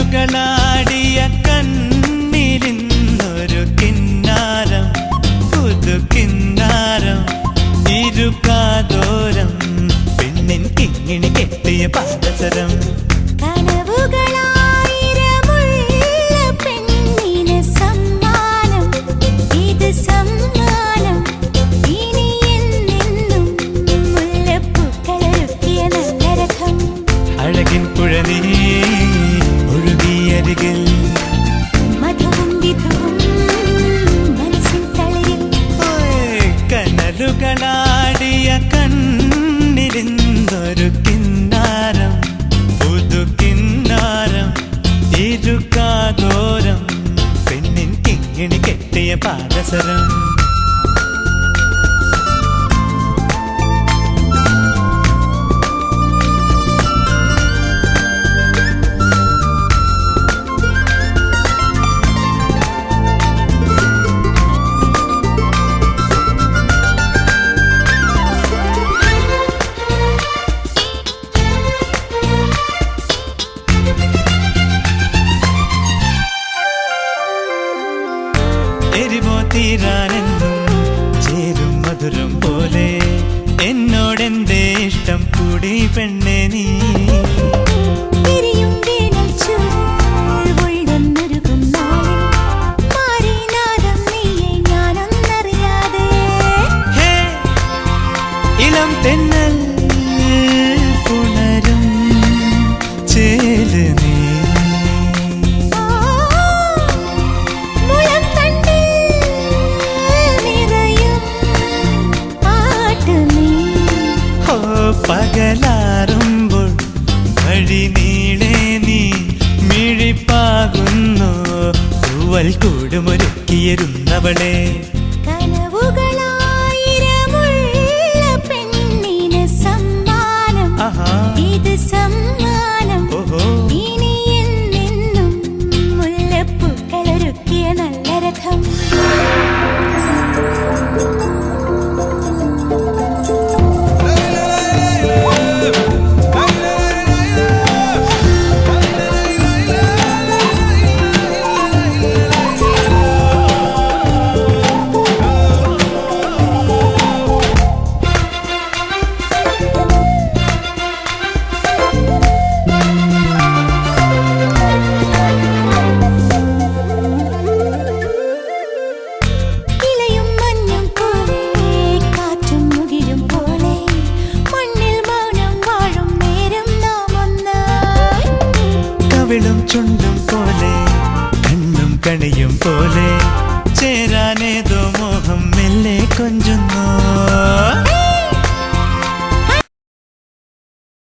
കനലുകളാടിയ കണ്ണിലിന്നൊരു കിന്നാരം, പുതു കിന്നാരം, ഇരുകാതോരം, പെണ്ണിൻ കിങ്ങിണി കെട്ടിയ പാദസരം. അഴകിൻ പുഴനീ ഒഴുകിയരികിൽ കനലുകളാടിയ കണ്ണിലിന്നൊരു കിന്നാരം, പുതു കിന്നാരം, ഇരുകാതോരം, പെണ്ണിൻ കിങ്ങിണി കെട്ടിയ പാദസരം. എരിവോ തീരാനെന്നും ചേരും മധുരം പോലെ എന്നോടെന്തേ ഇഷ്ടം കൂടി പെണ്ണെ നീ. ഇളം തെന്നൽ പുണരും ചേല് നീ. പകലാറുമ്പോൾ വഴി നീളെ നീ മിഴിപ്പാകുന്നു, തൂവൽ കൂടുമൊരുക്കിയിരുന്നവളെ. പെണ്ണിന് സമ്മാനം, ഇത് സമ്മാനം, ഇനി എന്നെന്നും മുല്ലപ്പൂക്കളൊരുക്കിയ നല്ല രഥം. കവിളും ചുണ്ടും പോലെ കണ്ണും കണിയും പോലെ ചേരാനേതോ മോഹം മെല്ലെ കൊഞ്ചുന്നു.